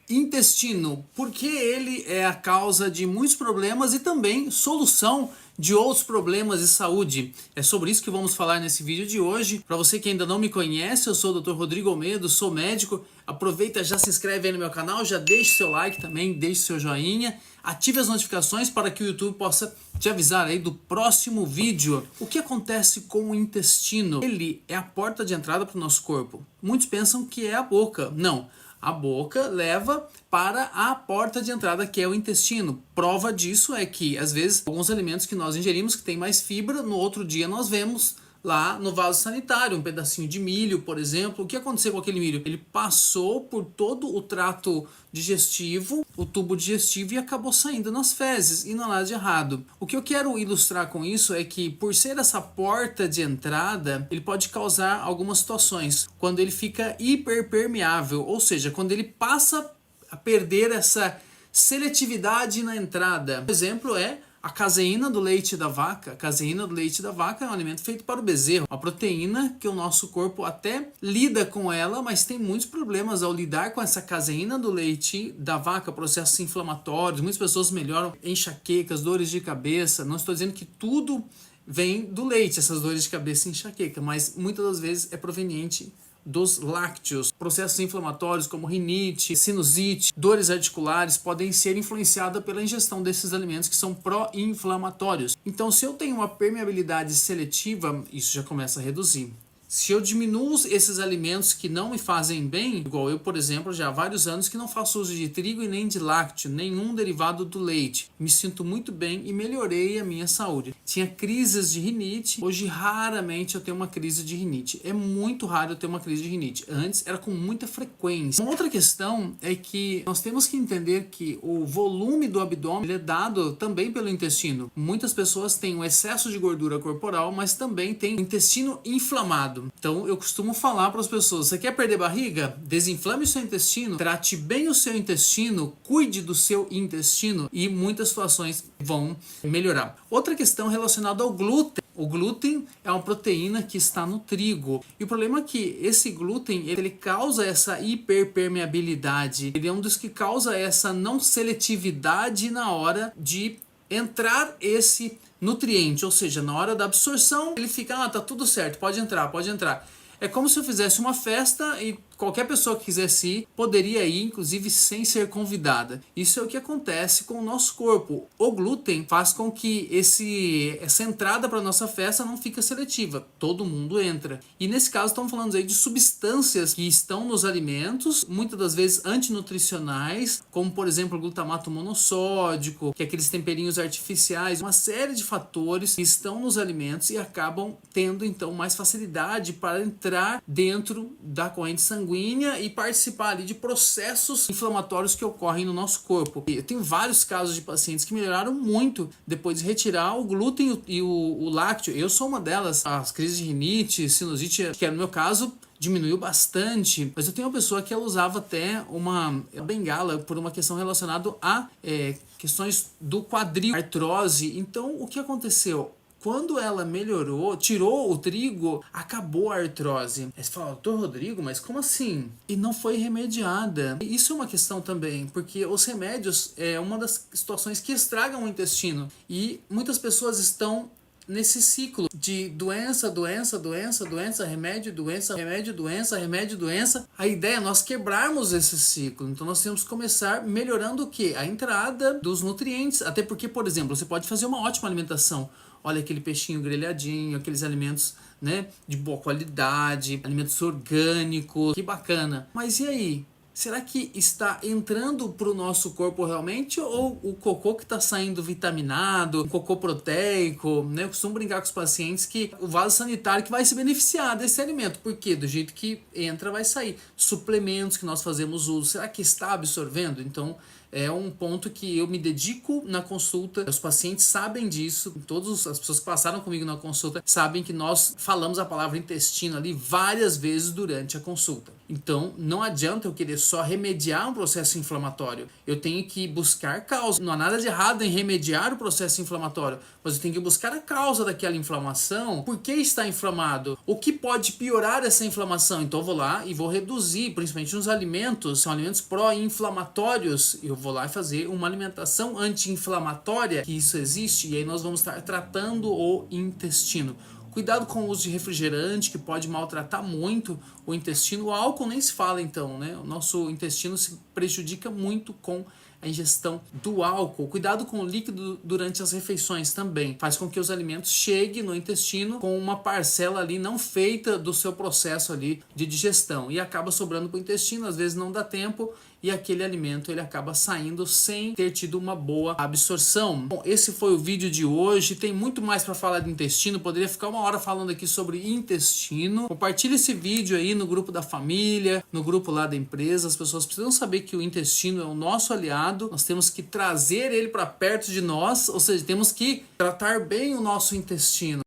Intestino, porque ele é a causa de muitos problemas e também solução de outros problemas de saúde. É sobre isso que vamos falar nesse vídeo de hoje. Para você que ainda não me conhece, eu sou o Dr. Rodrigo Almeida, sou médico. Aproveita, já se inscreve aí no meu canal, já deixe seu like também, deixe seu joinha, ative as notificações para que o YouTube possa te avisar aí do próximo vídeo. O que acontece com o intestino? Ele é a porta de entrada para o nosso corpo. Muitos pensam que é a boca. Não. A boca leva para a porta de entrada, que é o intestino. Prova disso é que, às vezes, alguns alimentos que nós ingerimos que tem mais fibra, no outro dia nós vemos lá no vaso sanitário, um pedacinho de milho, por exemplo. O que aconteceu com aquele milho? Ele passou por todo o trato digestivo, o tubo digestivo, e acabou saindo nas fezes, e não há nada de errado. O que eu quero ilustrar com isso é que, por ser essa porta de entrada, ele pode causar algumas situações. Quando ele fica hiperpermeável, ou seja, quando ele passa a perder essa seletividade na entrada. Um exemplo é a caseína do leite da vaca. A caseína do leite da vaca é um alimento feito para o bezerro. Uma proteína que o nosso corpo até lida com ela, mas tem muitos problemas ao lidar com essa caseína do leite da vaca, processos inflamatórios. Muitas pessoas melhoram enxaquecas, dores de cabeça. Não estou dizendo que tudo vem do leite, essas dores de cabeça e enxaqueca, mas muitas das vezes é proveniente dos lácteos. Processos inflamatórios como rinite, sinusite, dores articulares podem ser influenciadas pela ingestão desses alimentos que são pró-inflamatórios. Então, se eu tenho uma permeabilidade seletiva, isso já começa a reduzir. Se eu diminuo esses alimentos que não me fazem bem, igual eu, por exemplo, já há vários anos que não faço uso de trigo e nem de lácteo, nenhum derivado do leite. Me sinto muito bem e melhorei a minha saúde. Tinha crises de rinite, hoje raramente eu tenho uma crise de rinite. É muito raro eu ter uma crise de rinite. Antes era com muita frequência. Uma outra questão é que nós temos que entender que o volume do abdômen é dado também pelo intestino. Muitas pessoas têm um excesso de gordura corporal, mas também têm o intestino inflamado. Então eu costumo falar para as pessoas: você quer perder barriga? Desinflame o seu intestino, trate bem o seu intestino, cuide do seu intestino e muitas situações vão melhorar. Outra questão relacionada ao glúten. O glúten é uma proteína que está no trigo. E o problema é que esse glúten, ele causa essa hiperpermeabilidade. Ele é um dos que causa essa não seletividade na hora de entrar esse nutriente, ou seja, na hora da absorção ele fica, tá tudo certo, pode entrar, pode entrar. É como se eu fizesse uma festa e qualquer pessoa que quisesse ir, poderia ir, inclusive sem ser convidada. Isso é o que acontece com o nosso corpo. O glúten faz com que essa entrada para a nossa festa não fica seletiva. Todo mundo entra. E nesse caso estamos falando aí de substâncias que estão nos alimentos, muitas das vezes antinutricionais, como por exemplo o glutamato monossódico, que é aqueles temperinhos artificiais, uma série de fatores que estão nos alimentos e acabam tendo então mais facilidade para entrar dentro da corrente sanguínea e participar ali de processos inflamatórios que ocorrem no nosso corpo. Eu tenho vários casos de pacientes que melhoraram muito depois de retirar o glúten e o lácteo. Eu sou uma delas. As crises de rinite, sinusite, que era no meu caso, diminuiu bastante, mas eu tenho uma pessoa que ela usava até uma bengala por uma questão relacionada a questões do quadril, artrose. Então, o que aconteceu? Quando ela melhorou, tirou o trigo, acabou a artrose. Aí você fala: doutor Rodrigo, mas como assim? E não foi remediada. E isso é uma questão também, porque os remédios é uma das situações que estragam o intestino. E muitas pessoas estão nesse ciclo de doença, doença, doença, doença, remédio, doença, remédio, doença, remédio, doença. A ideia é nós quebrarmos esse ciclo. Então nós temos que começar melhorando o quê? A entrada dos nutrientes. Até porque, por exemplo, você pode fazer uma ótima alimentação. Olha aquele peixinho grelhadinho, aqueles alimentos, né, de boa qualidade, alimentos orgânicos, que bacana. Mas e aí? Será que está entrando para o nosso corpo realmente, ou o cocô que está saindo vitaminado, um cocô proteico, né? Eu costumo brincar com os pacientes que o vaso sanitário que vai se beneficiar desse alimento, porque do jeito que entra vai sair. Suplementos que nós fazemos uso, será que está absorvendo? Então é um ponto que eu me dedico na consulta. Os pacientes sabem disso, todas as pessoas que passaram comigo na consulta sabem que nós falamos a palavra intestino ali várias vezes durante a consulta. Então, não adianta eu querer só remediar um processo inflamatório. Eu tenho que buscar causa. Não há nada de errado em remediar o processo inflamatório, mas eu tenho que buscar a causa daquela inflamação. Por que está inflamado? O que pode piorar essa inflamação? Então, eu vou lá e vou reduzir, principalmente nos alimentos, são alimentos pró-inflamatórios. Eu vou lá e fazer uma alimentação anti-inflamatória, que isso existe, e aí nós vamos estar tratando o intestino. Cuidado com o uso de refrigerante, que pode maltratar muito o intestino. O álcool nem se fala então, né? O nosso intestino se prejudica muito com a ingestão do álcool. Cuidado com o líquido durante as refeições também. Faz com que os alimentos cheguem no intestino com uma parcela ali não feita do seu processo ali de digestão. E acaba sobrando para o intestino, às vezes não dá tempo, e aquele alimento ele acaba saindo sem ter tido uma boa absorção. Bom, esse foi o vídeo de hoje. Tem muito mais para falar de intestino. Poderia ficar uma hora falando aqui sobre intestino. Compartilhe esse vídeo aí no grupo da família, no grupo lá da empresa. As pessoas precisam saber que o intestino é o nosso aliado. Nós temos que trazer ele para perto de nós, ou seja, temos que tratar bem o nosso intestino.